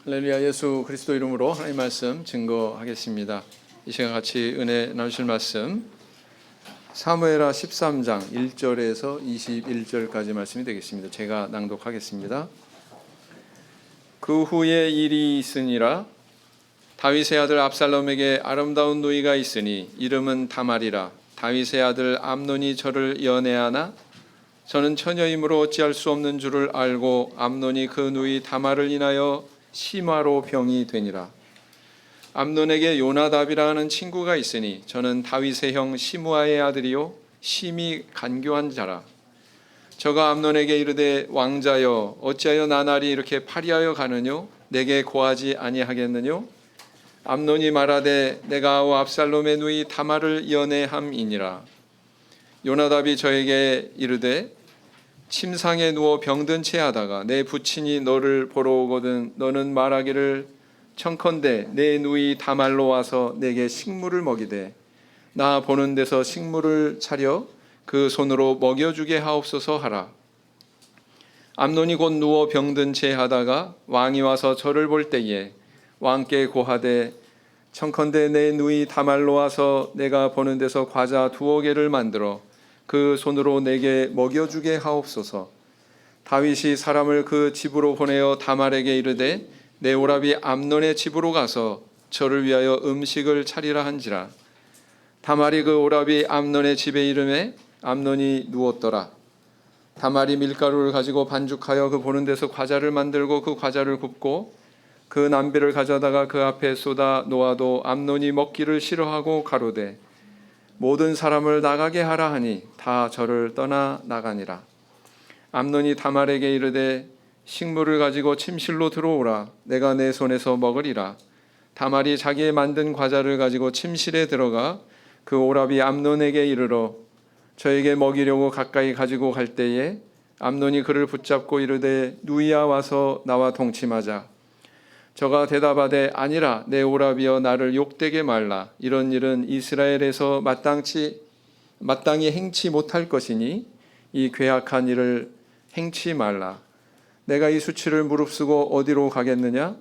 할렐루야. 예수 그리스도 이름으로 하나님 말씀 증거하겠습니다. 이 시간 같이 은혜 나누실 말씀 사무엘하 13장 1절에서 21절까지 말씀이 되겠습니다. 제가 낭독하겠습니다. 그 후에 일이 있으니라. 다윗의 아들 압살롬에게 아름다운 누이가 있으니 이름은 다말이라. 다윗의 아들 암논이 저를 연애하나 저는 처녀이므로 어찌할 수 없는 줄을 알고 암논이 그 누이 다말을 인하여 심화로 병이 되니라. 암논에게 요나답이라 하는 친구가 있으니 저는 다윗의 형 시므아의 아들이요 심히 간교한 자라. 저가 암논에게 이르되 왕자여 어찌하여 나날이 이렇게 파리하여 가느뇨? 내게 고하지 아니하겠느뇨? 암논이 말하되 내가 아우 압살롬의 누이 다말을 연애함이니라. 요나답이 저에게 이르되 침상에 누워 병든 채 하다가 내 부친이 너를 보러 오거든 너는 말하기를 청컨대 내 누이 다말로 와서 내게 식물을 먹이되 나 보는 데서 식물을 차려 그 손으로 먹여주게 하옵소서 하라. 암논이 곧 누워 병든 채 하다가 왕이 와서 저를 볼 때에 왕께 고하되 청컨대 내 누이 다말로 와서 내가 보는 데서 과자 2개를 만들어 그 손으로 내게 먹여주게 하옵소서. 다윗이 사람을 그 집으로 보내어 다말에게 이르되 내 오라비 암논의 집으로 가서 저를 위하여 음식을 차리라 한지라. 다말이 그 오라비 암논의 집에 이르매 암논이 누웠더라. 다말이 밀가루를 가지고 반죽하여 그 보는 데서 과자를 만들고 그 과자를 굽고 그 남비를 가져다가 그 앞에 쏟아 놓아도 암논이 먹기를 싫어하고 가로되 모든 사람을 나가게 하라 하니 다 저를 떠나 나가니라. 암논이 다말에게 이르되 식물을 가지고 침실로 들어오라. 내가 내 손에서 먹으리라. 다말이 자기의 만든 과자를 가지고 침실에 들어가 그 오라비 암논에게 이르러 저에게 먹이려고 가까이 가지고 갈 때에 암논이 그를 붙잡고 이르되 누이야 와서 나와 동침하자. 저가 대답하되 아니라 내 오라비여 나를 욕되게 말라. 이런 일은 이스라엘에서 마땅히 행치 못할 것이니 이 괴악한 일을 행치 말라. 내가 이 수치를 무릅쓰고 어디로 가겠느냐?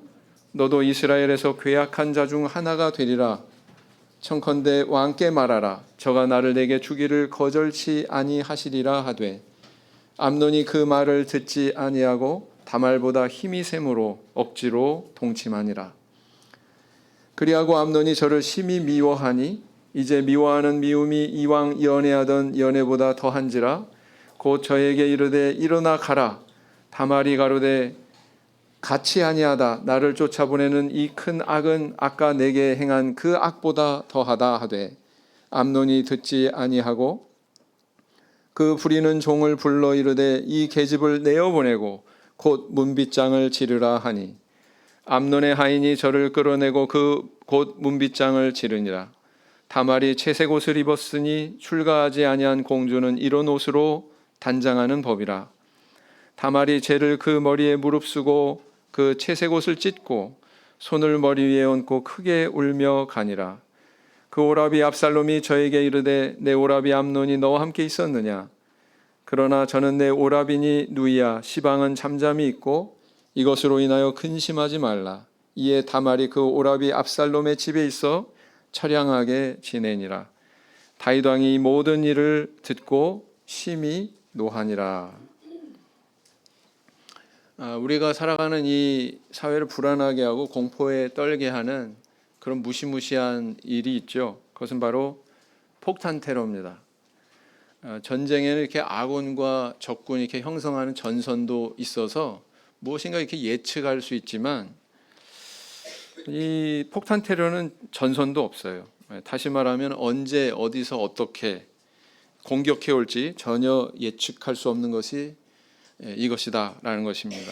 너도 이스라엘에서 괴악한 자 중 하나가 되리라. 청컨대 왕께 말하라. 저가 나를 내게 주기를 거절치 아니하시리라 하되 암논이 그 말을 듣지 아니하고 다말보다 힘이 셈으로 억지로 동침하니라. 그리하고 암논이 저를 심히 미워하니 이제 미워하는 미움이 이왕 연애하던 연애보다 더한지라. 곧 저에게 이르되 일어나 가라. 다말이 가로되 같이 아니하다. 나를 쫓아보내는 이 큰 악은 아까 내게 행한 그 악보다 더하다 하되 암논이 듣지 아니하고 그 부리는 종을 불러 이르되 이 계집을 내어보내고 곧 문빗장을 지르라 하니 암논의 하인이 저를 끌어내고 그 곧 문빗장을 지르니라. 다말이 채색 옷을 입었으니 출가하지 아니한 공주는 이런 옷으로 단장하는 법이라. 다말이 죄를 그 머리에 무릅쓰고 그 채색 옷을 찢고 손을 머리 위에 얹고 크게 울며 가니라. 그 오라비 압살롬이 저에게 이르되 내 오라비 암논이 너와 함께 있었느냐? 그러나 저는 내 오라비니 누이야 시방은 잠잠히 있고 이것으로 인하여 근심하지 말라. 이에 다말이 그 오라비 압살롬의 집에 있어 처량하게 지내니라. 다윗 왕이 이 모든 일을 듣고 심히 노하니라. 우리가 살아가는 이 사회를 불안하게 하고 공포에 떨게 하는 그런 무시무시한 일이 있죠. 그것은 바로 폭탄 테러입니다. 전쟁에는 이렇게 아군과 적군이 이렇게 형성하는 전선도 있어서 무엇인가 이렇게 예측할 수 있지만 이 폭탄 테러는 전선도 없어요. 다시 말하면 언제 어디서 어떻게 공격해 올지 전혀 예측할 수 없는 것이 이것이다라는 것입니다.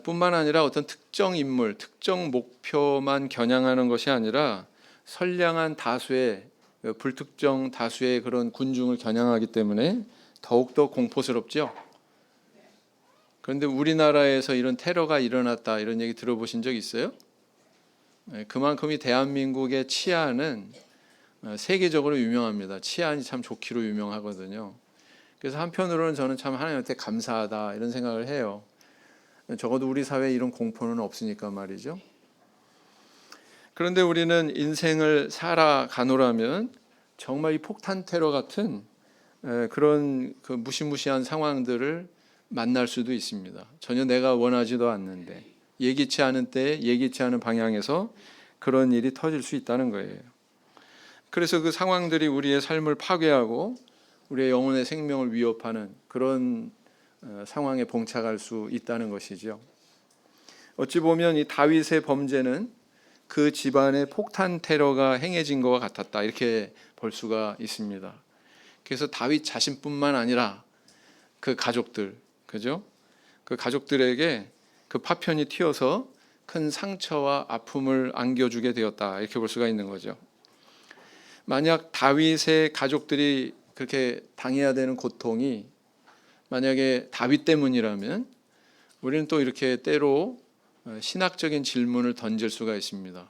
뿐만 아니라 어떤 특정 인물, 특정 목표만 겨냥하는 것이 아니라 선량한 다수의 불특정 다수의 그런 군중을 겨냥하기 때문에 더욱더 공포스럽죠. 그런데 우리나라에서 이런 테러가 일어났다 이런 얘기 들어보신 적 있어요? 그만큼 이 대한민국의 치안은 세계적으로 유명합니다. 치안이 참 좋기로 유명하거든요. 그래서 한편으로는 저는 참 하나님한테 감사하다 이런 생각을 해요. 적어도 우리 사회에 이런 공포는 없으니까 말이죠. 그런데 우리는 인생을 살아가노라면 정말 이 폭탄 테러 같은 그런 그 무시무시한 상황들을 만날 수도 있습니다. 전혀 내가 원하지도 않는데 예기치 않은 때에 예기치 않은 방향에서 그런 일이 터질 수 있다는 거예요. 그래서 그 상황들이 우리의 삶을 파괴하고 우리의 영혼의 생명을 위협하는 그런 상황에 봉착할 수 있다는 것이죠. 어찌 보면 이 다윗의 범죄는 그 집안의 폭탄 테러가 행해진 것과 같았다, 이렇게 볼 수가 있습니다. 그래서 다윗 자신뿐만 아니라 그 가족들, 그죠? 그 가족들에게 그 파편이 튀어서 큰 상처와 아픔을 안겨주게 되었다, 이렇게 볼 수가 있는 거죠. 만약 다윗의 가족들이 그렇게 당해야 되는 고통이 만약에 다윗 때문이라면 우리는 또 이렇게 때로 신학적인 질문을 던질 수가 있습니다.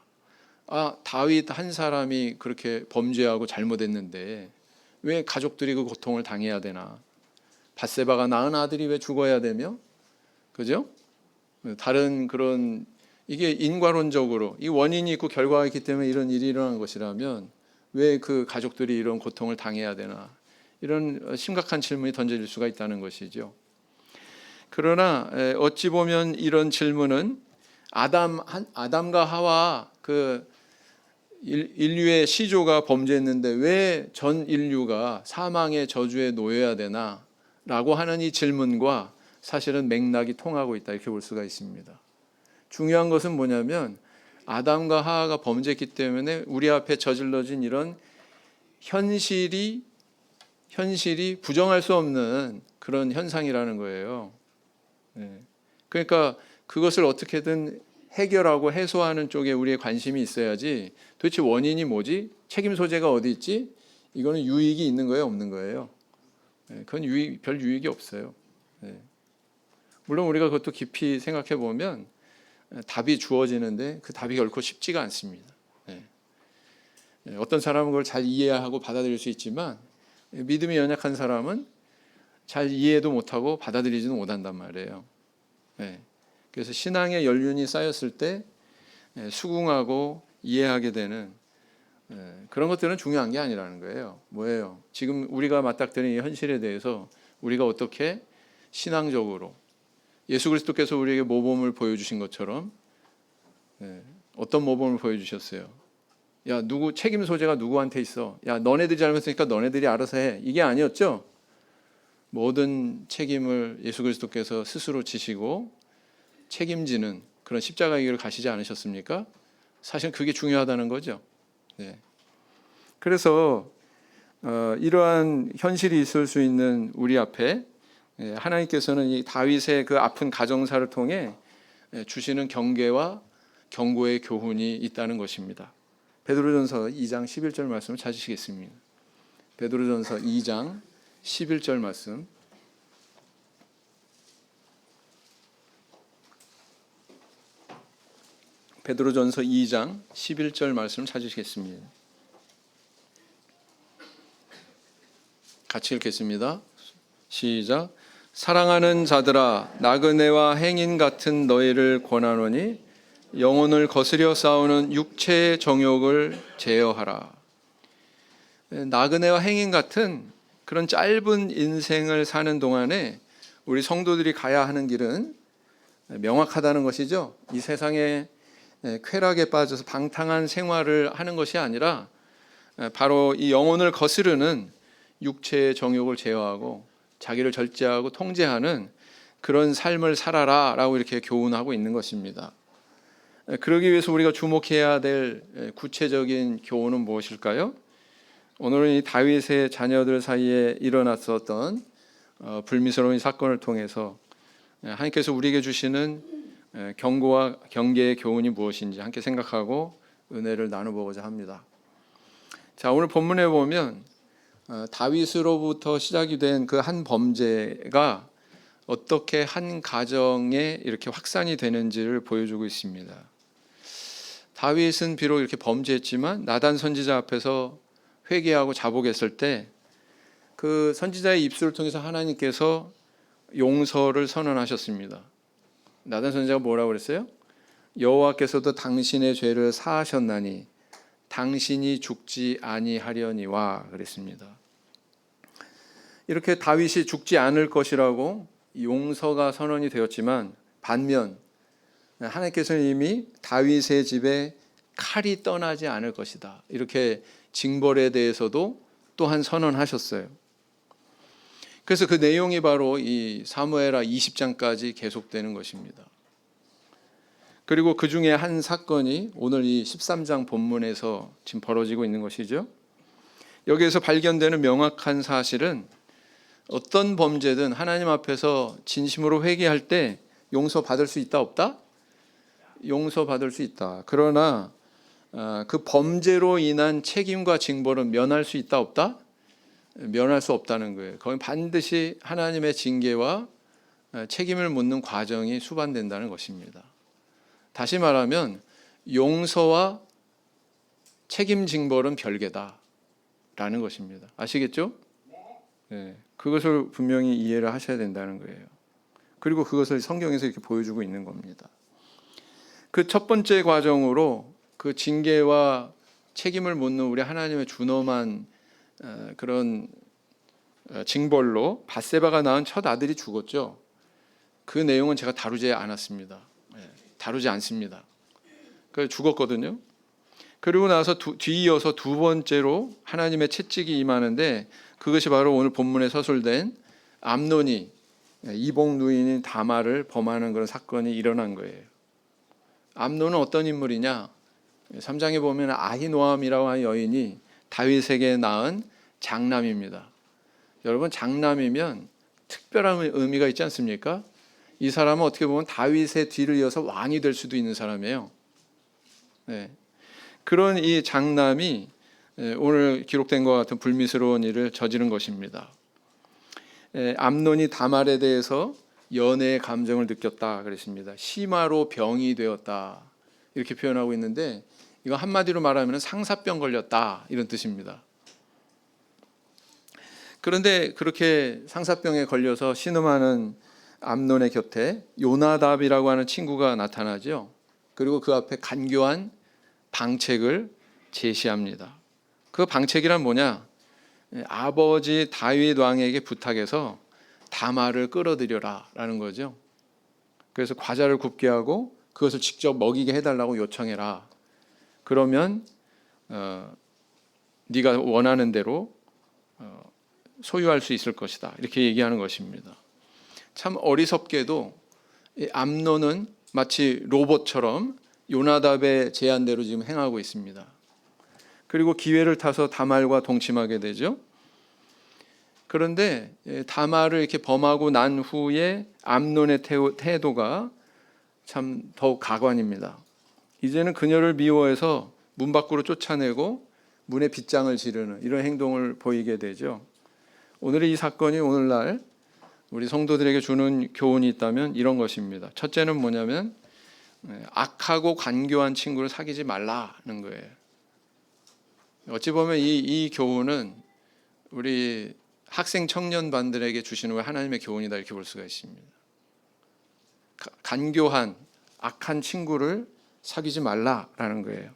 다윗 한 사람이 그렇게 범죄하고 잘못했는데 왜 가족들이 그 고통을 당해야 되나? 밧세바가 낳은 아들이 왜 죽어야 되며? 그죠? 다른 그런, 이게 인과론적으로 이 원인이 있고 결과가 있기 때문에 이런 일이 일어난 것이라면 왜 그 가족들이 이런 고통을 당해야 되나? 이런 심각한 질문이 던져질 수가 있다는 것이죠. 그러나 어찌 보면 이런 질문은 아담과 하와 그 인류의 시조가 범죄했는데 왜 전 인류가 사망의 저주에 놓여야 되나? 라고 하는 이 질문과 사실은 맥락이 통하고 있다, 이렇게 볼 수가 있습니다. 중요한 것은 뭐냐면 아담과 하와가 범죄했기 때문에 우리 앞에 저질러진 이런 현실이 부정할 수 없는 그런 현상이라는 거예요. 그러니까 그것을 어떻게든 해결하고 해소하는 쪽에 우리의 관심이 있어야지, 도대체 원인이 뭐지? 책임 소재가 어디 있지? 이거는 유익이 있는 거예요, 없는 거예요? 그건 별 유익이 없어요. 물론 우리가 그것도 깊이 생각해 보면 답이 주어지는데 그 답이 결코 쉽지가 않습니다. 어떤 사람은 그걸 잘 이해하고 받아들일 수 있지만 믿음이 연약한 사람은 잘 이해도 못하고 받아들이지는 못한단 말이에요. 그래서 신앙의 연륜이 쌓였을 때 수긍하고 이해하게 되는 그런 것들은 중요한 게 아니라는 거예요. 뭐예요? 지금 우리가 맞닥뜨린 이 현실에 대해서 우리가 어떻게 신앙적으로 예수 그리스도께서 우리에게 모범을 보여주신 것처럼 어떤 모범을 보여주셨어요? 야, 누구 책임 소재가 누구한테 있어? 야, 너네들이 잘못했으니까 너네들이 알아서 해. 이게 아니었죠? 모든 책임을 예수 그리스도께서 스스로 지시고 책임지는 그런 십자가의 길을 가시지 않으셨습니까? 사실 그게 중요하다는 거죠. 그래서 이러한 현실이 있을 수 있는 우리 앞에 하나님께서는 이 다윗의 그 아픈 가정사를 통해 주시는 경계와 경고의 교훈이 있다는 것입니다. 베드로전서 2장 11절 말씀을 찾으시겠습니다. 베드로전서 2장 11절 말씀. 베드로전서 2장 11절 말씀을 찾으시겠습니다. 같이 읽겠습니다. 시작. 사랑하는 자들아, 나그네와 행인 같은 너희를 권하노니 영혼을 거스려 싸우는 육체의 정욕을 제어하라. 나그네와 행인 같은 그런 짧은 인생을 사는 동안에 우리 성도들이 가야 하는 길은 명확하다는 것이죠. 이 세상에 쾌락에 빠져서 방탕한 생활을 하는 것이 아니라 바로 이 영혼을 거스르는 육체의 정욕을 제어하고 자기를 절제하고 통제하는 그런 삶을 살아라 라고 이렇게 교훈하고 있는 것입니다. 그러기 위해서 우리가 주목해야 될 구체적인 교훈은 무엇일까요? 오늘은 이 다윗의 자녀들 사이에 일어났었던 불미스러운 사건을 통해서 하나님께서 우리에게 주시는 경고와 경계의 교훈이 무엇인지 함께 생각하고 은혜를 나눠보고자 합니다. 자, 오늘 본문에 보면 다윗으로부터 시작이 된 그 한 범죄가 어떻게 한 가정에 이렇게 확산이 되는지를 보여주고 있습니다. 다윗은 비록 이렇게 범죄했지만 나단 선지자 앞에서 회개하고 자복했을 때 그 선지자의 입술을 통해서 하나님께서 용서를 선언하셨습니다. 나단 선지자가 뭐라고 그랬어요? 여호와께서도 당신의 죄를 사하셨나니 당신이 죽지 아니하려니와 그랬습니다. 이렇게 다윗이 죽지 않을 것이라고 용서가 선언이 되었지만 반면 하나님께서는 이미 다윗의 집에 칼이 떠나지 않을 것이다. 이렇게 징벌에 대해서도 또한 선언하셨어요. 그래서 그 내용이 바로 이 사무엘하 20장까지 계속되는 것입니다. 그리고 그 중에 한 사건이 오늘 이 13장 본문에서 지금 벌어지고 있는 것이죠. 여기에서 발견되는 명확한 사실은 어떤 범죄든 하나님 앞에서 진심으로 회개할 때 용서받을 수 있다 없다? 용서받을 수 있다. 그러나 그 범죄로 인한 책임과 징벌은 면할 수 있다 없다? 면할 수 없다는 거예요. 거긴 반드시 하나님의 징계와 책임을 묻는 과정이 수반된다는 것입니다. 다시 말하면 용서와 책임 징벌은 별개다라는 것입니다. 아시겠죠? 네, 그것을 분명히 이해를 하셔야 된다는 거예요. 그리고 그것을 성경에서 이렇게 보여주고 있는 겁니다. 그 첫 번째 과정으로 그 징계와 책임을 묻는 우리 하나님의 준엄한 그런 징벌로 밧세바가 낳은 첫 아들이 죽었죠. 그 내용은 제가 다루지 않았습니다. 다루지 않습니다. 그 죽었거든요. 그리고 나서 뒤이어서 두 번째로 하나님의 채찍이 임하는데 그것이 바로 오늘 본문에 서술된 암논이 이복 누인인 다말을 범하는 그런 사건이 일어난 거예요. 암논은 어떤 인물이냐? 3장에 보면 아히노암이라고 하는 여인이 다윗에게 낳은 장남입니다. 여러분, 장남이면 특별한 의미가 있지 않습니까? 이 사람은 어떻게 보면 다윗의 뒤를 이어서 왕이 될 수도 있는 사람이에요. 네. 그런 이 장남이 오늘 기록된 것 같은 불미스러운 일을 저지른 것입니다. 암논이 다말에 대해서 연애의 감정을 느꼈다 그랬습니다. 심화로 병이 되었다 이렇게 표현하고 있는데 이거 한마디로 말하면 상사병 걸렸다 이런 뜻입니다. 그런데 그렇게 상사병에 걸려서 신음하는 암논의 곁에 요나답이라고 하는 친구가 나타나죠. 그리고 그 앞에 간교한 방책을 제시합니다. 그 방책이란 뭐냐? 아버지 다윗 왕에게 부탁해서 다말을 끌어들여라 라는 거죠. 그래서 과자를 굽게 하고 그것을 직접 먹이게 해달라고 요청해라. 그러면 네가 원하는 대로 소유할 수 있을 것이다. 이렇게 얘기하는 것입니다. 참 어리석게도 암논은 마치 로봇처럼 요나답의 제안대로 지금 행하고 있습니다. 그리고 기회를 타서 다말과 동침하게 되죠. 그런데 다말을 이렇게 범하고 난 후에 암논의 태도가 참 더욱 가관입니다. 이제는 그녀를 미워해서 문 밖으로 쫓아내고 문에 빗장을 지르는 이런 행동을 보이게 되죠. 오늘의 이 사건이 오늘날 우리 성도들에게 주는 교훈이 있다면 이런 것입니다. 첫째는 뭐냐면 악하고 간교한 친구를 사귀지 말라는 거예요. 어찌 보면 이 교훈은 우리 학생 청년반들에게 주시는 하나님의 교훈이다 이렇게 볼 수가 있습니다. 간교한 악한 친구를 사귀지 말라라는 거예요.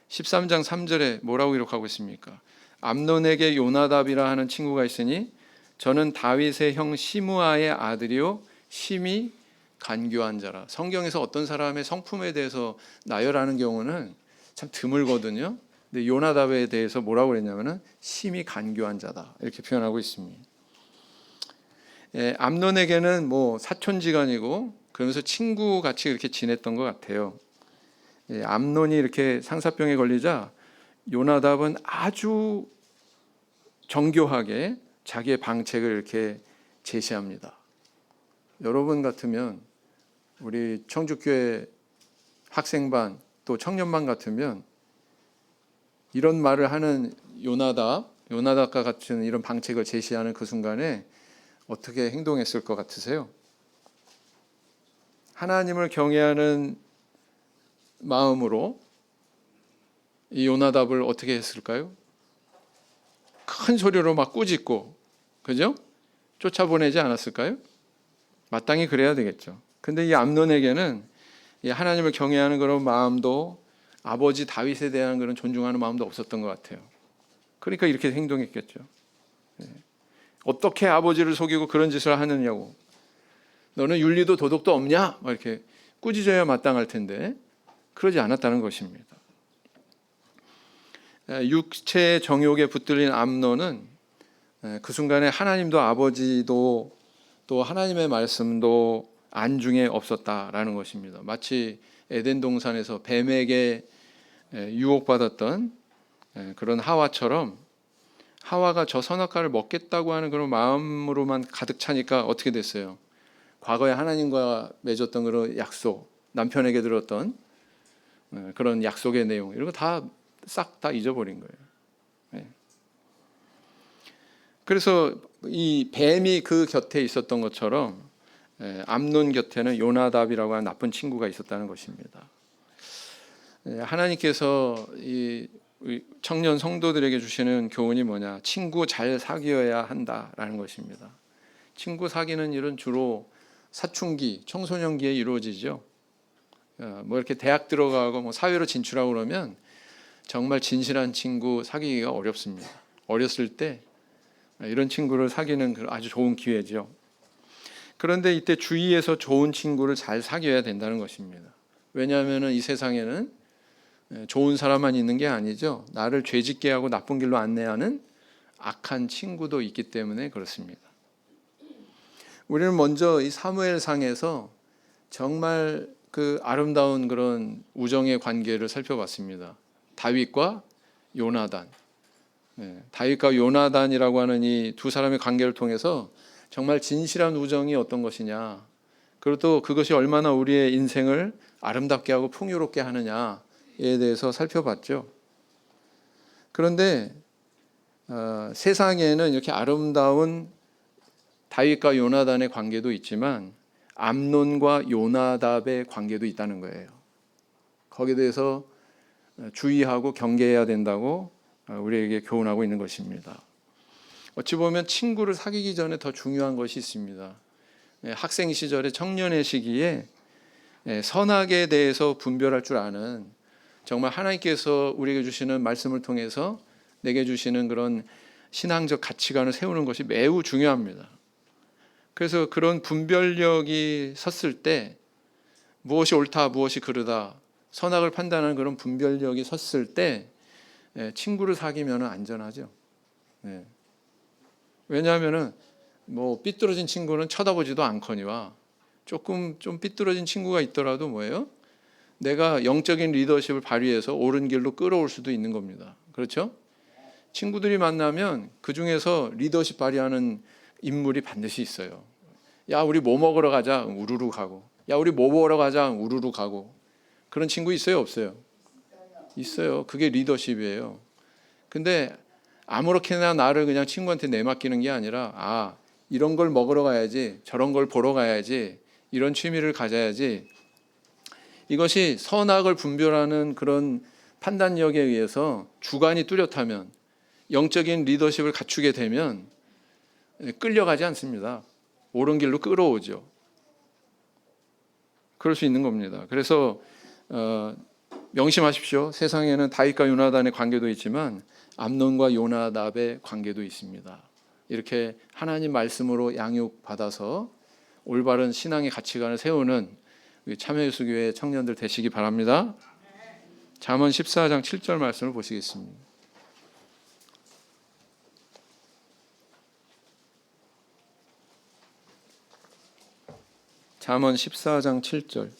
13장 3절에 뭐라고 기록하고 있습니까? 암논에게 요나답이라 하는 친구가 있으니 저는 다윗의 형 시므아의 아들이요 심히 간교한 자라. 성경에서 어떤 사람의 성품에 대해서 나열하는 경우는 참 드물거든요. 근데 요나답에 대해서 뭐라고 그랬냐면은 심히 간교한 자다 이렇게 표현하고 있습니다. 암논에게는 뭐 사촌지간이고 그러면서 친구 같이 이렇게 지냈던 것 같아요. 암논이 이렇게 상사병에 걸리자 요나답은 아주 정교하게 자기의 방책을 이렇게 제시합니다. 여러분 같으면 우리 청주교회 학생반 또 청년반 같으면 이런 말을 하는 요나답과 같은 이런 방책을 제시하는 그 순간에 어떻게 행동했을 것 같으세요? 하나님을 경외하는 마음으로 이 요나답을 어떻게 했을까요? 큰 소리로 막 꾸짖고, 그죠? 쫓아보내지 않았을까요? 마땅히 그래야 되겠죠. 근데 이 암논에게는 이 하나님을 경외하는 그런 마음도 아버지 다윗에 대한 그런 존중하는 마음도 없었던 것 같아요. 그러니까 이렇게 행동했겠죠. 어떻게 아버지를 속이고 그런 짓을 하느냐고. 너는 윤리도 도덕도 없냐? 막 이렇게 꾸짖어야 마땅할 텐데 그러지 않았다는 것입니다. 육체의 정욕에 붙들린 암논은 그 순간에 하나님도 아버지도 또 하나님의 말씀도 안중에 없었다라는 것입니다. 마치 에덴 동산에서 뱀에게 유혹받았던 그런 하와처럼 하와가 저 선악과를 먹겠다고 하는 그런 마음으로만 가득 차니까 어떻게 됐어요? 과거에 하나님과 맺었던 그런 약속, 남편에게 들었던 그런 약속의 내용 이런 거 다 싹 다 잊어버린 거예요. 그래서 이 뱀이 그 곁에 있었던 것처럼 암논 곁에는 요나답이라고 하는 나쁜 친구가 있었다는 것입니다. 하나님께서 이 청년 성도들에게 주시는 교훈이 뭐냐? 친구 잘 사귀어야 한다라는 것입니다. 친구 사귀는 일은 주로 사춘기, 청소년기에 이루어지죠. 뭐 이렇게 대학 들어가고 뭐 사회로 진출하고 그러면 정말 진실한 친구 사귀기가 어렵습니다. 어렸을 때 이런 친구를 사귀는 아주 좋은 기회죠. 그런데 이때 주위에서 좋은 친구를 잘 사귀어야 된다는 것입니다. 왜냐하면 이 세상에는 좋은 사람만 있는 게 아니죠. 나를 죄짓게 하고 나쁜 길로 안내하는 악한 친구도 있기 때문에 그렇습니다. 우리는 먼저 이 사무엘상에서 정말 그 아름다운 그런 우정의 관계를 살펴봤습니다. 다윗과 요나단. 다윗과 요나단이라고 하는 이 두 사람의 관계를 통해서 정말 진실한 우정이 어떤 것이냐, 그리고 또 그것이 얼마나 우리의 인생을 아름답게 하고 풍요롭게 하느냐에 대해서 살펴봤죠. 그런데 세상에는 이렇게 아름다운 다윗과 요나단의 관계도 있지만 암논과 요나답의 관계도 있다는 거예요. 거기에 대해서 주의하고 경계해야 된다고 우리에게 교훈하고 있는 것입니다. 어찌 보면 친구를 사귀기 전에 더 중요한 것이 있습니다. 학생 시절에 청년의 시기에 선악에 대해서 분별할 줄 아는, 정말 하나님께서 우리에게 주시는 말씀을 통해서 내게 주시는 그런 신앙적 가치관을 세우는 것이 매우 중요합니다. 그래서 그런 분별력이 섰을 때 무엇이 옳다 무엇이 그르다 선악을 판단하는 그런 분별력이 섰을 때 친구를 사귀면 안전하죠. 왜냐하면 뭐 삐뚤어진 친구는 쳐다보지도 않거니와 좀 삐뚤어진 친구가 있더라도 뭐예요? 내가 영적인 리더십을 발휘해서 옳은 길로 끌어올 수도 있는 겁니다. 그렇죠? 친구들이 만나면 그 중에서 리더십 발휘하는 인물이 반드시 있어요. 야, 우리 뭐 먹으러 가자. 우르르 가고. 야, 우리 뭐 먹으러 가자. 우르르 가고. 그런 친구 있어요, 없어요? 있어요. 그게 리더십이에요. 근데 아무렇게나 나를 그냥 친구한테 내맡기는 게 아니라 이런 걸 먹으러 가야지, 저런 걸 보러 가야지, 이런 취미를 가져야지. 이것이 선악을 분별하는 그런 판단력에 의해서 주관이 뚜렷하면, 영적인 리더십을 갖추게 되면 끌려가지 않습니다. 옳은 길로 끌어오죠. 그럴 수 있는 겁니다. 그래서 명심하십시오. 세상에는 다윗과 요나단의 관계도 있지만 암논과 요나답의 관계도 있습니다. 이렇게 하나님 말씀으로 양육받아서 올바른 신앙의 가치관을 세우는 참여예수교회 청년들 되시기 바랍니다. 잠언 14장 7절 말씀을 보시겠습니다. 잠언 14장 7절.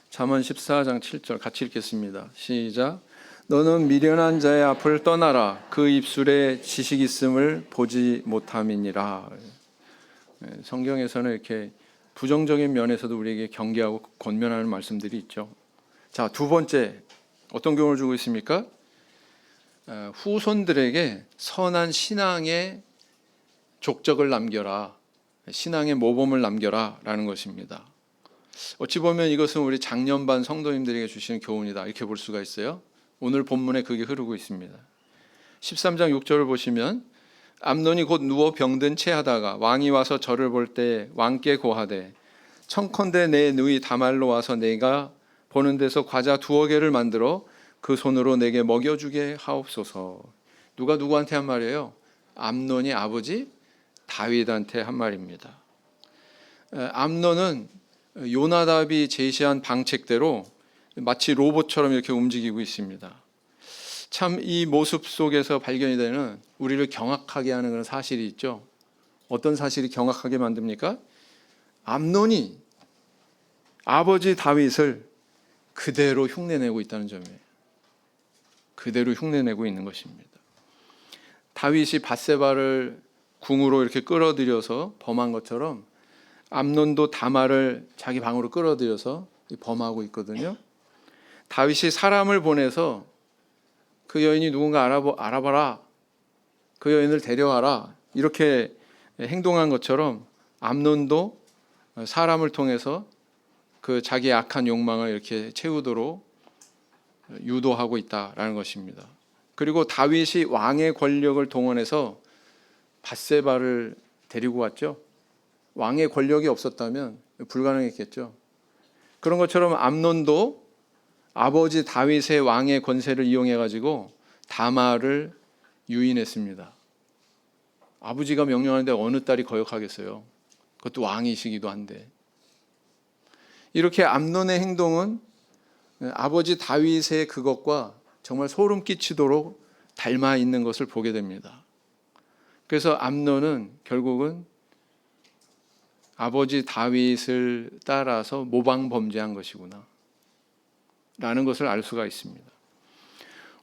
잠언 14장 7절 같이 읽겠습니다. 시작. 너는 미련한 자의 앞을 떠나라. 그 입술에 지식 있음을 보지 못함이니라. 성경에서는 이렇게 부정적인 면에서도 우리에게 경계하고 권면하는 말씀들이 있죠. 자, 두 번째 어떤 교훈을 주고 있습니까? 후손들에게 선한 신앙의 족적을 남겨라, 신앙의 모범을 남겨라 라는 것입니다. 어찌 보면 이것은 우리 작년반 성도님들에게 주시는 교훈이다 이렇게 볼 수가 있어요. 오늘 본문에 그게 흐르고 있습니다. 13장 6절을 보시면 암논이 곧 누워 병든 채하다가 왕이 와서 저를 볼 때 왕께 고하되 청컨대 내 누이 다말로 와서 내가 보는 데서 과자 2개를 만들어 그 손으로 내게 먹여주게 하옵소서. 누가 누구한테 한 말이에요? 암논이 아버지 다윗한테 한 말입니다. 암논은 요나답이 제시한 방책대로 마치 로봇처럼 이렇게 움직이고 있습니다. 참 이 모습 속에서 발견이 되는 우리를 경악하게 하는 그런 사실이 있죠. 어떤 사실이 경악하게 만듭니까? 암논이 아버지 다윗을 그대로 흉내내고 있다는 점이에요. 그대로 흉내내고 있는 것입니다. 다윗이 밧세바를 궁으로 이렇게 끌어들여서 범한 것처럼 암논도 다말을 자기 방으로 끌어들여서 범하고 있거든요. 다윗이 사람을 보내서 그 여인이 누군가 알아봐라, 그 여인을 데려와라 이렇게 행동한 것처럼 암논도 사람을 통해서 그 자기의 악한 욕망을 이렇게 채우도록 유도하고 있다라는 것입니다. 그리고 다윗이 왕의 권력을 동원해서 밧세바를 데리고 왔죠. 왕의 권력이 없었다면 불가능했겠죠. 그런 것처럼 암논도 아버지 다윗의 왕의 권세를 이용해 가지고 다말을 유인했습니다. 아버지가 명령하는데 어느 딸이 거역하겠어요? 그것도 왕이시기도 한데. 이렇게 암논의 행동은 아버지 다윗의 그것과 정말 소름 끼치도록 닮아 있는 것을 보게 됩니다. 그래서 암논은 결국은 아버지 다윗을 따라서 모방 범죄한 것이구나 라는 것을 알 수가 있습니다.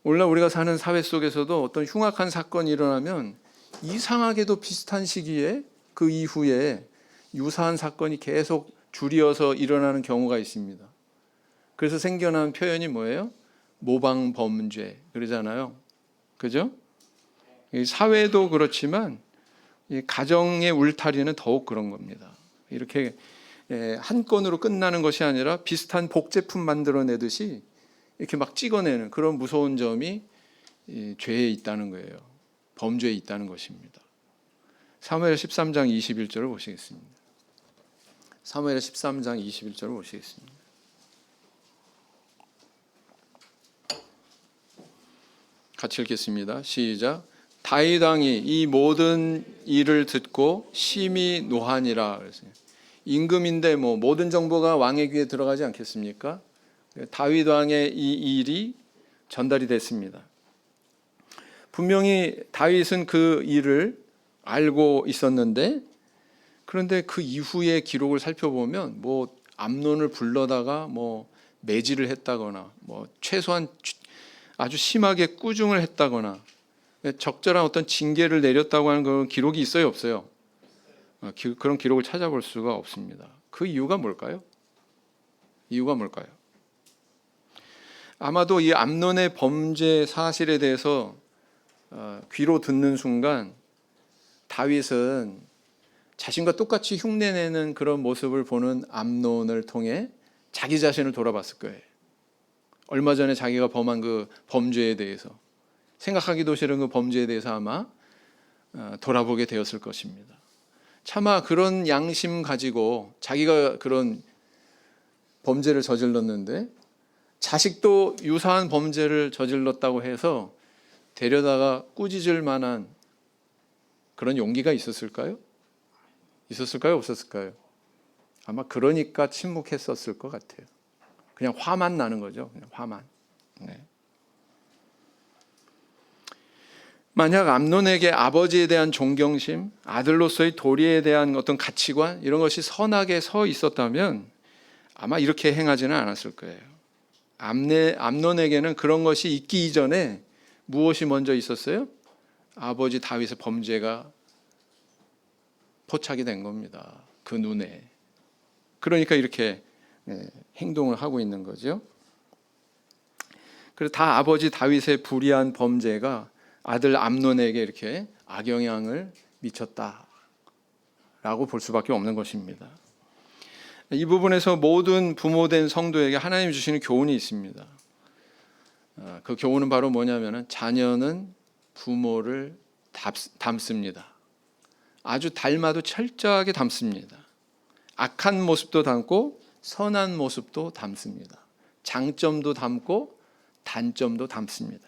오늘날 우리가 사는 사회 속에서도 어떤 흉악한 사건이 일어나면 이상하게도 비슷한 시기에 그 이후에 유사한 사건이 계속 줄이어서 일어나는 경우가 있습니다. 그래서 생겨난 표현이 뭐예요? 모방 범죄 그러잖아요. 그죠? 사회도 그렇지만 가정의 울타리는 더욱 그런 겁니다. 이렇게 한 건으로 끝나는 것이 아니라 비슷한 복제품 만들어내듯이 이렇게 막 찍어내는 그런 무서운 점이 죄에 있다는 거예요. 범죄에 있다는 것입니다. 사무엘 13장 21절을 보시겠습니다. 사무엘 13장 21절을 보시겠습니다. 같이 읽겠습니다. 시작. 다윗 왕이 이 모든 일을 듣고 심히 노하니라. 그랬어요. 임금인데 모든 정보가 왕의 귀에 들어가지 않겠습니까? 다윗 왕의 이 일이 전달이 됐습니다. 분명히 다윗은 그 일을 알고 있었는데 그런데 그 이후의 기록을 살펴보면 암논을 불러다가 매질을 했다거나 최소한 아주 심하게 꾸중을 했다거나 적절한 어떤 징계를 내렸다고 하는 그런 기록이 있어요, 없어요? 그런 기록을 찾아볼 수가 없습니다. 그 이유가 뭘까요? 아마도 이 암논의 범죄 사실에 대해서 귀로 듣는 순간 다윗은 자신과 똑같이 흉내내는 그런 모습을 보는 암논을 통해 자기 자신을 돌아봤을 거예요. 얼마 전에 자기가 범한 그 범죄에 대해서 생각하기도 싫은 그 범죄에 대해서 아마 돌아보게 되었을 것입니다. 차마 그런 양심 가지고 자기가 그런 범죄를 저질렀는데 자식도 유사한 범죄를 저질렀다고 해서 데려다가 꾸짖을 만한 그런 용기가 있었을까요? 없었을까요? 아마 그러니까 침묵했었을 것 같아요. 그냥 화만 나는 거죠. 그냥 화만. 네. 만약 암논에게 아버지에 대한 존경심, 아들로서의 도리에 대한 어떤 가치관 이런 것이 선하게 서 있었다면 아마 이렇게 행하지는 않았을 거예요. 암논에게는 그런 것이 있기 이전에 무엇이 먼저 있었어요? 아버지 다윗의 범죄가 포착이 된 겁니다. 그 눈에. 그러니까 이렇게 행동을 하고 있는 거죠. 그래서 다 아버지 다윗의 불의한 범죄가 아들 암논에게 이렇게 악영향을 미쳤다라고 볼 수밖에 없는 것입니다. 이 부분에서 모든 부모된 성도에게 하나님이 주시는 교훈이 있습니다. 그 교훈은 바로 뭐냐면은 자녀는 부모를 담습니다. 아주 닮아도 철저하게 담습니다. 악한 모습도 담고 선한 모습도 담습니다. 장점도 담고 단점도 담습니다.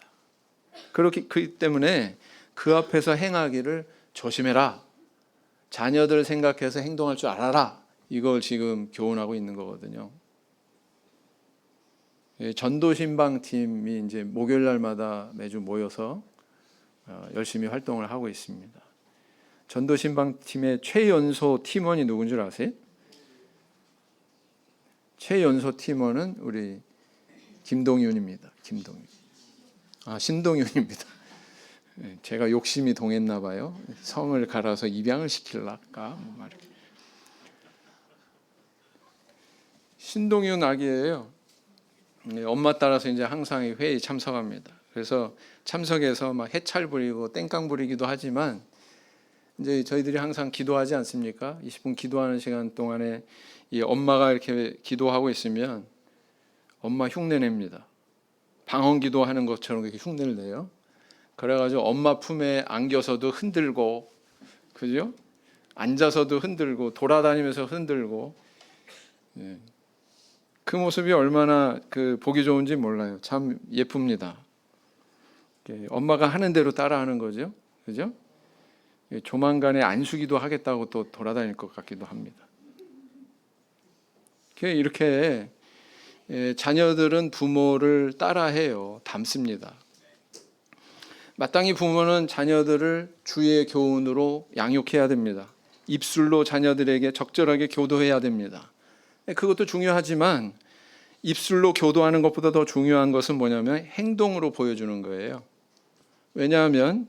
그렇기 때문에 그 앞에서 행하기를 조심해라. 자녀들 생각해서 행동할 줄 알아라. 이걸 지금 교훈하고 있는 거거든요. 전도신방팀이 이제 목요일 날마다 매주 모여서 열심히 활동을 하고 있습니다. 전도신방팀의 최연소 팀원이 누군 줄 아세요? 최연소 팀원은 우리 김동윤입니다. 김동윤. 신동윤입니다. 제가 욕심이 동했나 봐요. 성을 갈아서 입양을 시킬까? 신동윤 아기예요. 엄마 따라서 이제 항상 회의에 참석합니다. 그래서 참석해서 막 해찰 부리고 땡깡 부리기도 하지만 이제 저희들이 항상 기도하지 않습니까? 20분 기도하는 시간 동안에 이 엄마가 이렇게 기도하고 있으면 엄마 흉내 냅니다. 방언 기도하는 것처럼 그렇게 흉내를 내요. 그래가지고 엄마 품에 안겨서도 흔들고, 그죠? 앉아서도 흔들고, 돌아다니면서 흔들고, 그 모습이 얼마나 보기 좋은지 몰라요. 참 예쁩니다. 엄마가 하는 대로 따라하는 거죠, 그죠? 조만간에 안수기도 하겠다고 또 돌아다닐 것 같기도 합니다. 이렇게 자녀들은 부모를 따라해요. 닮습니다. 마땅히 부모는 자녀들을 주의 교훈으로 양육해야 됩니다. 입술로 자녀들에게 적절하게 교도해야 됩니다. 그것도 중요하지만 입술로 교도하는 것보다 더 중요한 것은 뭐냐면 행동으로 보여주는 거예요. 왜냐하면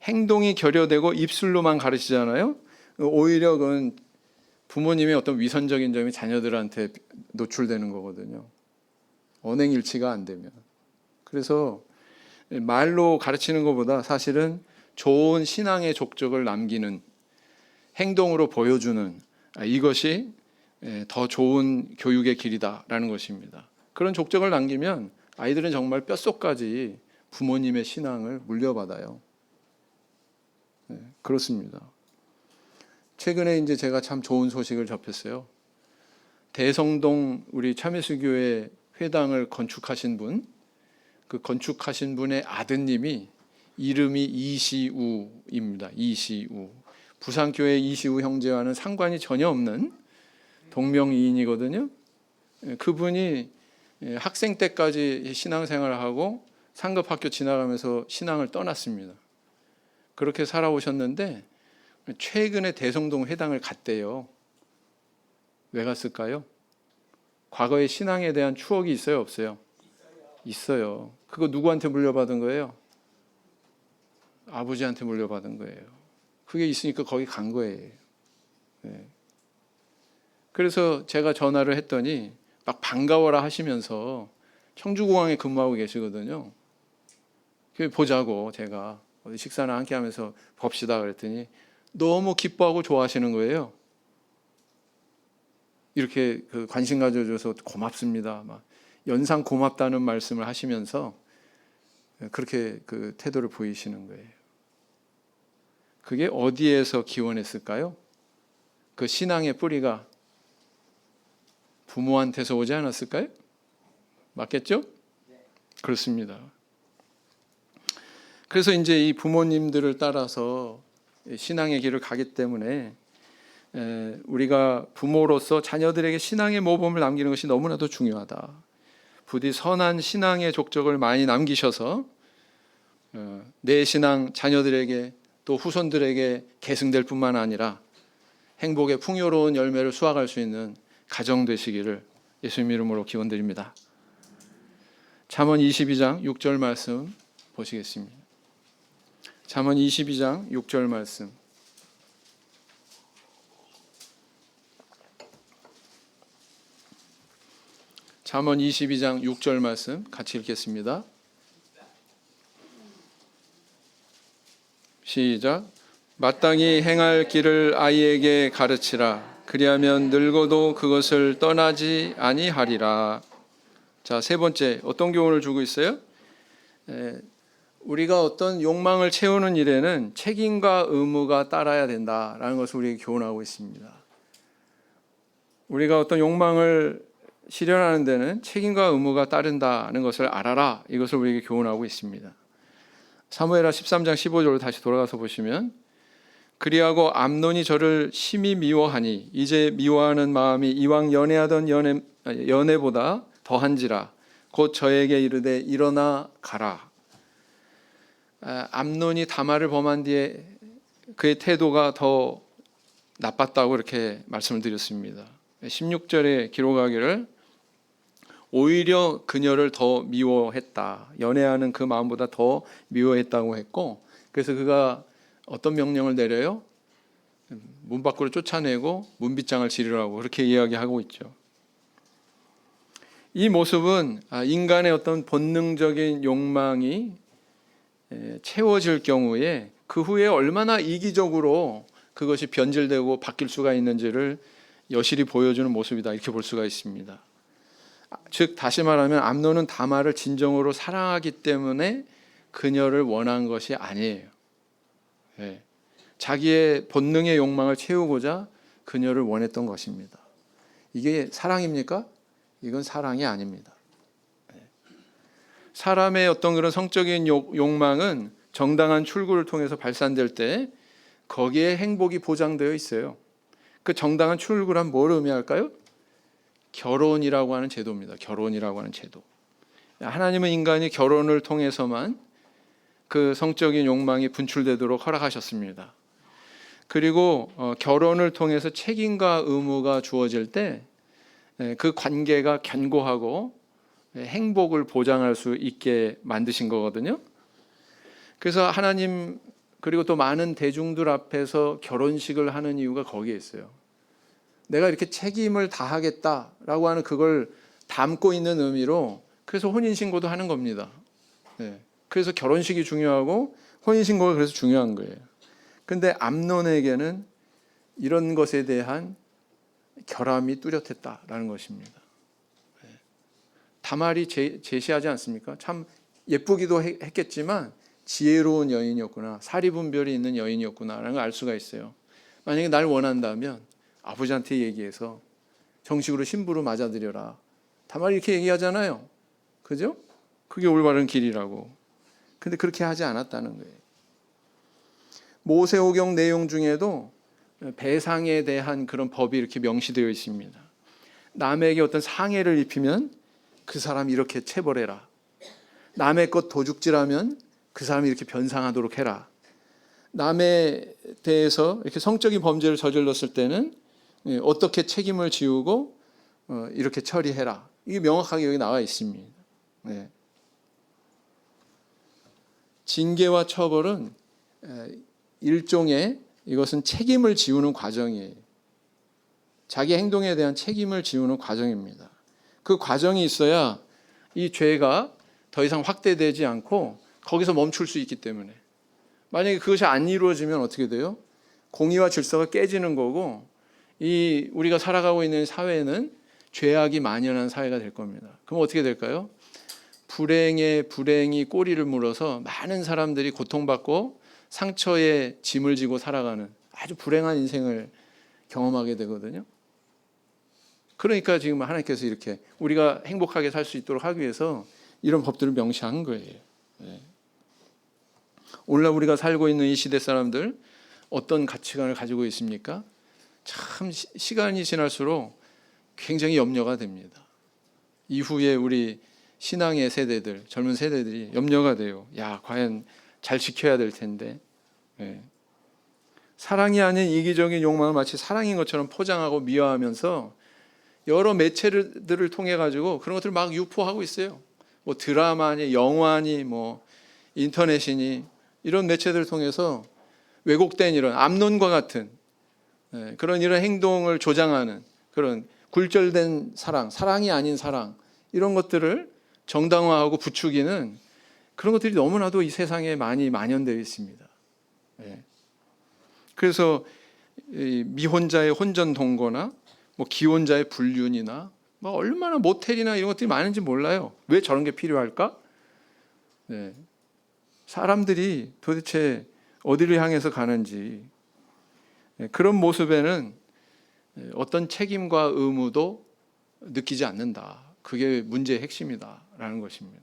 행동이 결여되고 입술로만 가르치잖아요. 오히려 그건 부모님의 어떤 위선적인 점이 자녀들한테 노출되는 거거든요. 언행일치가 안 되면. 그래서 말로 가르치는 것보다 사실은 좋은 신앙의 족적을 남기는, 행동으로 보여주는, 이것이 더 좋은 교육의 길이다라는 것입니다. 그런 족적을 남기면 아이들은 정말 뼛속까지 부모님의 신앙을 물려받아요. 그렇습니다. 최근에 이제 제가 참 좋은 소식을 접했어요. 대성동 우리 참예수교회 회당을 건축하신 분, 그 건축하신 분의 아드님이 이름이 이시우입니다. 이시우. 부산교회 이시우 형제와는 상관이 전혀 없는 동명이인이거든요. 그분이 학생 때까지 신앙생활을 하고 상급학교 지나가면서 신앙을 떠났습니다. 그렇게 살아오셨는데 최근에 대성동 회당을 갔대요. 왜 갔을까요? 과거의 신앙에 대한 추억이 있어요, 없어요? 있어요. 그거 누구한테 물려받은 거예요? 아버지한테 물려받은 거예요. 그게 있으니까 거기 간 거예요. 그래서 제가 전화를 했더니 막 반가워라 하시면서 청주공항에 근무하고 계시거든요. 보자고 제가 어디 식사나 함께 하면서 봅시다 그랬더니 너무 기뻐하고 좋아하시는 거예요. 이렇게 관심 가져줘서 고맙습니다. 막 연상 고맙다는 말씀을 하시면서 그렇게 태도를 보이시는 거예요. 그게 어디에서 기원했을까요? 그 신앙의 뿌리가 부모한테서 오지 않았을까요? 맞겠죠? 그렇습니다. 그래서 이제 이 부모님들을 따라서 신앙의 길을 가기 때문에 우리가 부모로서 자녀들에게 신앙의 모범을 남기는 것이 너무나도 중요하다. 부디 선한 신앙의 족적을 많이 남기셔서 내 신앙 자녀들에게 또 후손들에게 계승될 뿐만 아니라 행복의 풍요로운 열매를 수확할 수 있는 가정 되시기를 예수님 이름으로 기원드립니다. 잠언 22장 6절 말씀 보시겠습니다. 잠언 22장 6절 말씀. 잠언 22장 6절 말씀 같이 읽겠습니다. 시작. 마땅히 행할 길을 아이에게 가르치라. 그리하면 늙어도 그것을 떠나지 아니하리라. 자, 세 번째 어떤 교훈을 주고 있어요? 우리가 어떤 욕망을 채우는 일에는 책임과 의무가 따라야 된다라는 것을 우리에게 교훈하고 있습니다. 우리가 어떤 욕망을 실현하는 데는 책임과 의무가 따른다는 것을 알아라. 이것을 우리에게 교훈하고 있습니다. 사무엘하 13장 15절로 다시 돌아가서 보시면, 그리하고 암논이 저를 심히 미워하니 이제 미워하는 마음이 이왕 연애하던 연애보다 더한지라. 곧 저에게 이르되 일어나 가라. 암논이 다말을 범한 뒤에 그의 태도가 더 나빴다고 이렇게 말씀을 드렸습니다. 16절에 기록하기를 오히려 그녀를 더 미워했다. 연애하는 그 마음보다 더 미워했다고 했고, 그래서 그가 어떤 명령을 내려요? 문 밖으로 쫓아내고 문빗장을 지르라고 그렇게 이야기하고 있죠. 이 모습은 인간의 어떤 본능적인 욕망이 채워질 경우에 그 후에 얼마나 이기적으로 그것이 변질되고 바뀔 수가 있는지를 여실히 보여주는 모습이다, 이렇게 볼 수가 있습니다. 즉 다시 말하면 암논은 다말을 진정으로 사랑하기 때문에 그녀를 원한 것이 아니에요. 자기의 본능의 욕망을 채우고자 그녀를 원했던 것입니다. 이게 사랑입니까? 이건 사랑이 아닙니다. 사람의 어떤 그런 성적인 욕망은 정당한 출구를 통해서 발산될 때 거기에 행복이 보장되어 있어요. 그 정당한 출구란 뭘 의미할까요? 결혼이라고 하는 제도입니다. 결혼이라고 하는 제도. 하나님은 인간이 결혼을 통해서만 그 성적인 욕망이 분출되도록 허락하셨습니다. 그리고 결혼을 통해서 책임과 의무가 주어질 때 그 관계가 견고하고 행복을 보장할 수 있게 만드신 거거든요. 그래서 하나님 그리고 또 많은 대중들 앞에서 결혼식을 하는 이유가 거기에 있어요. 내가 이렇게 책임을 다하겠다라고 하는 그걸 담고 있는 의미로, 그래서 혼인신고도 하는 겁니다. 그래서 결혼식이 중요하고 혼인신고가 그래서 중요한 거예요. 근데 암논에게는 이런 것에 대한 결함이 뚜렷했다라는 것입니다. 다말이 제시하지 않습니까? 참 예쁘기도 했겠지만 지혜로운 여인이었구나, 사리분별이 있는 여인이었구나라는 걸 알 수가 있어요. 만약에 날 원한다면 아버지한테 얘기해서 정식으로 신부로 맞아들여라. 다말이 이렇게 얘기하잖아요. 그죠? 그게 올바른 길이라고. 근데 그렇게 하지 않았다는 거예요. 모세오경 내용 중에도 배상에 대한 그런 법이 이렇게 명시되어 있습니다. 남에게 어떤 상해를 입히면 그 사람 이렇게 체벌해라. 남의 것 도둑질하면 그 사람이 이렇게 변상하도록 해라. 남에 대해서 이렇게 성적인 범죄를 저질렀을 때는 어떻게 책임을 지우고 이렇게 처리해라. 이게 명확하게 여기 나와 있습니다. 징계와 처벌은 일종의, 이것은 책임을 지우는 과정이에요. 자기 행동에 대한 책임을 지우는 과정입니다. 그 과정이 있어야 이 죄가 더 이상 확대되지 않고 거기서 멈출 수 있기 때문에. 만약에 그것이 안 이루어지면 어떻게 돼요? 공의와 질서가 깨지는 거고, 이 우리가 살아가고 있는 사회는 죄악이 만연한 사회가 될 겁니다. 그럼 어떻게 될까요? 불행이 꼬리를 물어서 많은 사람들이 고통받고 상처에 짐을 지고 살아가는 아주 불행한 인생을 경험하게 되거든요. 그러니까 지금 하나님께서 이렇게 우리가 행복하게 살 수 있도록 하기 위해서 이런 법들을 명시한 거예요. 오늘날 우리가 살고 있는 이 시대 사람들 어떤 가치관을 가지고 있습니까? 참 시간이 지날수록 굉장히 염려가 됩니다. 이후에 우리 신앙의 세대들, 젊은 세대들이 염려가 돼요. 야, 과연 잘 지켜야 될 텐데. 사랑이 아닌 이기적인 욕망을 마치 사랑인 것처럼 포장하고 미화하면서 여러 매체들을 통해 가지고 그런 것들을 막 유포하고 있어요. 뭐 드라마니, 영화니, 뭐 인터넷이니 이런 매체들을 통해서 왜곡된 이런 암논과 같은 그런 이런 행동을 조장하는 그런 굴절된 사랑, 사랑이 아닌 사랑, 이런 것들을 정당화하고 부추기는 그런 것들이 너무나도 이 세상에 많이 만연되어 있습니다. 그래서 미혼자의 혼전 동거나 뭐 기혼자의 불륜이나 뭐 얼마나 모텔이나 이런 것들이 많은지 몰라요. 왜 저런 게 필요할까? 사람들이 도대체 어디를 향해서 가는지, 그런 모습에는 어떤 책임과 의무도 느끼지 않는다. 그게 문제의 핵심이다라는 것입니다.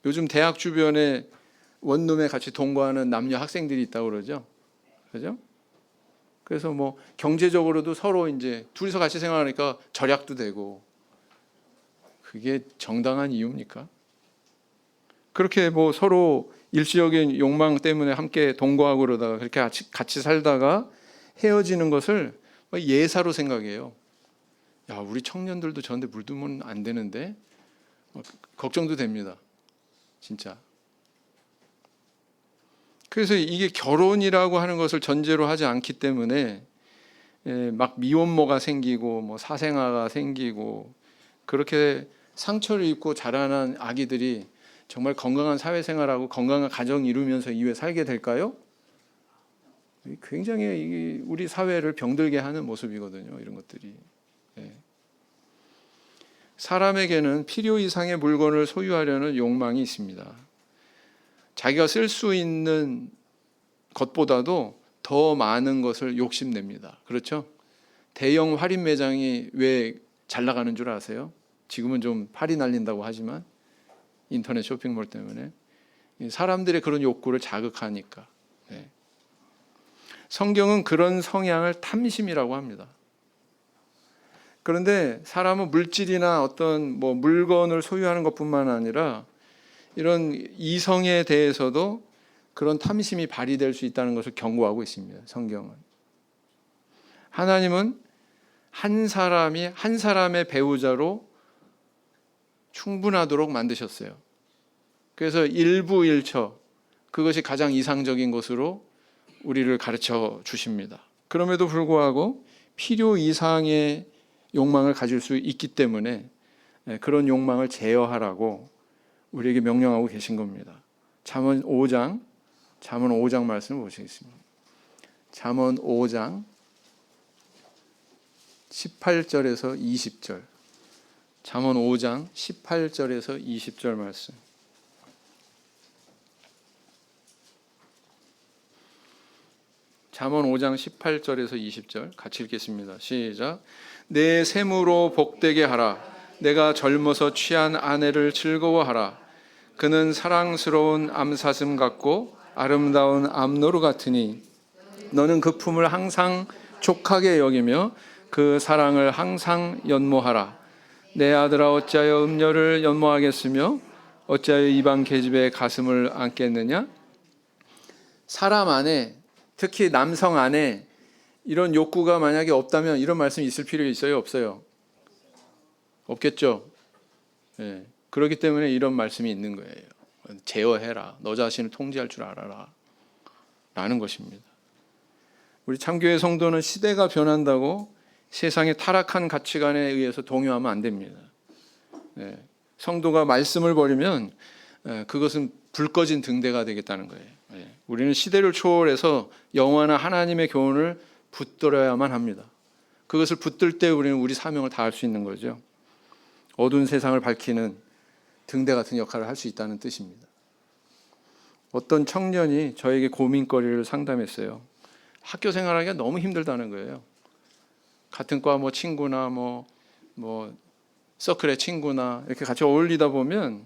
요즘 대학 주변에 원룸에 같이 동거하는 남녀 학생들이 있다고 그러죠. 그죠? 그래서 뭐 경제적으로도 서로 이제 둘이서 같이 생활하니까 절약도 되고, 그게 정당한 이유입니까? 그렇게 뭐 서로 일시적인 욕망 때문에 함께 동거하고 그러다가 그렇게 같이 살다가 헤어지는 것을 예사로 생각해요. 야, 우리 청년들도 저런데 물들면 안 되는데 걱정도 됩니다. 진짜. 그래서 이게 결혼이라고 하는 것을 전제로 하지 않기 때문에 막 미혼모가 생기고 뭐 사생아가 생기고, 그렇게 상처를 입고 자라난 아기들이 정말 건강한 사회생활하고 건강한 가정 이루면서 이후에 살게 될까요? 굉장히 우리 사회를 병들게 하는 모습이거든요. 이런 것들이. 사람에게는 필요 이상의 물건을 소유하려는 욕망이 있습니다. 자기가 쓸 수 있는 것보다도 더 많은 것을 욕심냅니다. 그렇죠? 대형 할인 매장이 왜 잘 나가는 줄 아세요? 지금은 좀 팔이 날린다고 하지만 인터넷 쇼핑몰 때문에 사람들의 그런 욕구를 자극하니까. 성경은 그런 성향을 탐심이라고 합니다. 그런데 사람은 물질이나 어떤 뭐 물건을 소유하는 것뿐만 아니라 이런 이성에 대해서도 그런 탐심이 발휘될 수 있다는 것을 경고하고 있습니다. 성경은. 하나님은 한 사람이 한 사람의 배우자로 충분하도록 만드셨어요. 그래서 일부일처, 그것이 가장 이상적인 것으로 우리를 가르쳐 주십니다. 그럼에도 불구하고 필요 이상의 욕망을 가질 수 있기 때문에 그런 욕망을 제어하라고 우리에게 명령하고 계신 겁니다. 잠언 5장 말씀을 보시겠습니다. 잠언 5장 18절에서 20절. 잠언 5장 18절에서 20절 말씀. 잠언 5장 18절에서 20절 같이 읽겠습니다. 시작. 내 샘으로 복되게 하라. 내가 젊어서 취한 아내를 즐거워하라. 그는 사랑스러운 암사슴 같고 아름다운 암노루 같으니 너는 그 품을 항상 족하게 여기며 그 사랑을 항상 연모하라. 내 아들아 어찌하여 음녀를 연모하겠으며 어찌하여 이방 계집의 가슴을 안겠느냐. 사람 안에, 특히 남성 안에 이런 욕구가 만약에 없다면 이런 말씀이 있을 필요 있어요? 없어요? 없겠죠. 그렇기 때문에 이런 말씀이 있는 거예요. 제어해라. 너 자신을 통제할 줄 알아라 라는 것입니다. 우리 참교회 성도는 시대가 변한다고 세상의 타락한 가치관에 의해서 동요하면 안 됩니다. 성도가 말씀을 버리면 그것은 불 꺼진 등대가 되겠다는 거예요. 우리는 시대를 초월해서 영원한 하나님의 교훈을 붙들어야만 합니다. 그것을 붙들 때 우리는 우리 사명을 다할 수 있는 거죠. 어두운 세상을 밝히는 등대 같은 역할을 할 수 있다는 뜻입니다. 어떤 청년이 저에게 고민거리를 상담했어요. 학교 생활하기가 너무 힘들다는 거예요. 같은 과 뭐 친구나 뭐 서클의 친구나 이렇게 같이 어울리다 보면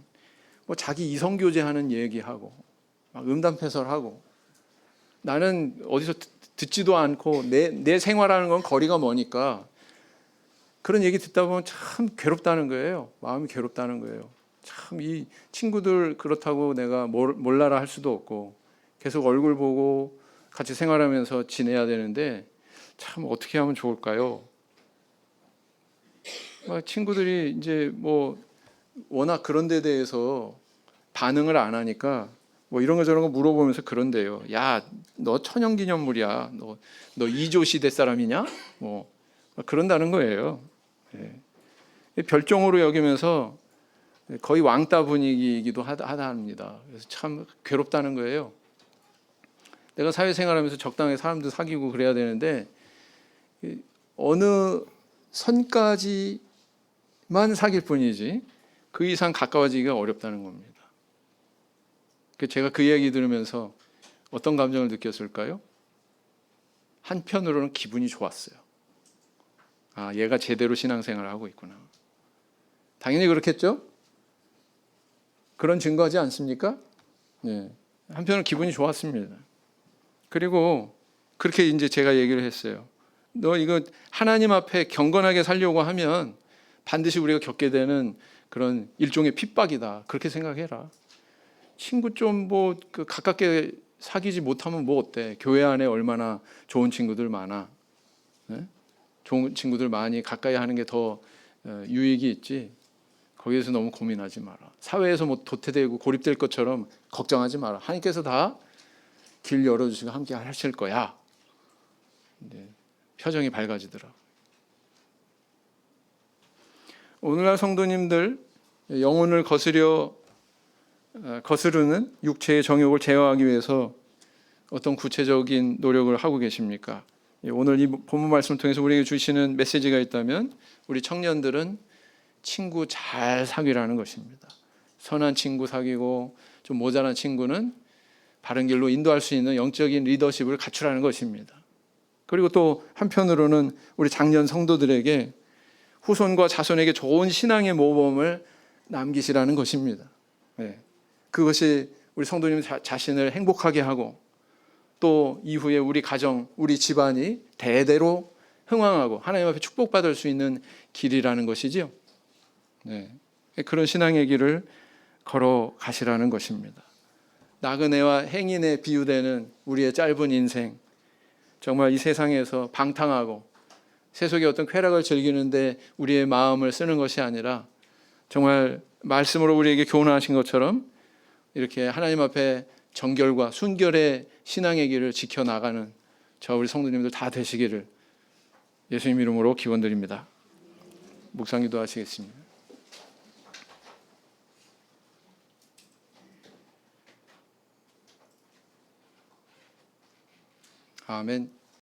뭐 자기 이성 교제하는 얘기하고 막 음담패설하고, 나는 어디서 듣지도 않고 내 생활하는 건 거리가 머니까 그런 얘기 듣다 보면 참 괴롭다는 거예요. 마음이 괴롭다는 거예요. 참 이 친구들 그렇다고 내가 몰라라 할 수도 없고 계속 얼굴 보고 같이 생활하면서 지내야 되는데 참 어떻게 하면 좋을까요? 친구들이 이제 뭐 워낙 그런 데 대해서 반응을 안 하니까 뭐 이런 거 저런 거 물어보면서 그런데요. 야, 너 천연기념물이야. 너 이조 시대 사람이냐? 뭐 그런다는 거예요. 별종으로 여기면서 거의 왕따 분위기이기도 하다 합니다. 그래서 참 괴롭다는 거예요. 내가 사회생활하면서 적당히 사람들 사귀고 그래야 되는데 어느 선까지만 사귈 뿐이지 그 이상 가까워지기가 어렵다는 겁니다. 제가 그 이야기 들으면서 어떤 감정을 느꼈을까요? 한편으로는 기분이 좋았어요. 아, 얘가 제대로 신앙생활을 하고 있구나. 당연히 그렇겠죠? 그런 증거하지 않습니까? 예. 한편으로는 기분이 좋았습니다. 그리고 그렇게 이제 제가 얘기를 했어요. 너 이거 하나님 앞에 경건하게 살려고 하면 반드시 우리가 겪게 되는 그런 일종의 핍박이다. 그렇게 생각해라. 친구 좀 뭐 가깝게 사귀지 못하면 뭐 어때? 교회 안에 얼마나 좋은 친구들 많아. 네? 좋은 친구들 많이 가까이 하는 게 더 유익이 있지. 거기에서 너무 고민하지 마라. 사회에서 뭐 도태되고 고립될 것처럼 걱정하지 마라. 하나님께서 다 길 열어주시고 함께 하실 거야. 네, 표정이 밝아지더라. 오늘날 성도님들 영혼을 거스르는 육체의 정욕을 제어하기 위해서 어떤 구체적인 노력을 하고 계십니까? 오늘 이 본문 말씀을 통해서 우리에게 주시는 메시지가 있다면 우리 청년들은 친구 잘 사귀라는 것입니다. 선한 친구 사귀고 좀 모자란 친구는 바른 길로 인도할 수 있는 영적인 리더십을 갖추라는 것입니다. 그리고 또 한편으로는 우리 장년 성도들에게 후손과 자손에게 좋은 신앙의 모범을 남기시라는 것입니다. 네. 그것이 우리 성도님 자신을 행복하게 하고 또 이후에 우리 가정, 우리 집안이 대대로 흥왕하고 하나님 앞에 축복받을 수 있는 길이라는 것이죠. 네. 그런 신앙의 길을 걸어가시라는 것입니다. 나그네와 행인에 비유되는 우리의 짧은 인생, 정말 이 세상에서 방탕하고 세속의 어떤 쾌락을 즐기는데 우리의 마음을 쓰는 것이 아니라 정말 말씀으로 우리에게 교훈하신 것처럼 이렇게 하나님 앞에 정결과 순결의 신앙의 길을 지켜나가는 저 우리 성도님들 다 되시기를 예수님 이름으로 기원드립니다. 묵상 기도하시겠습니다. 아멘.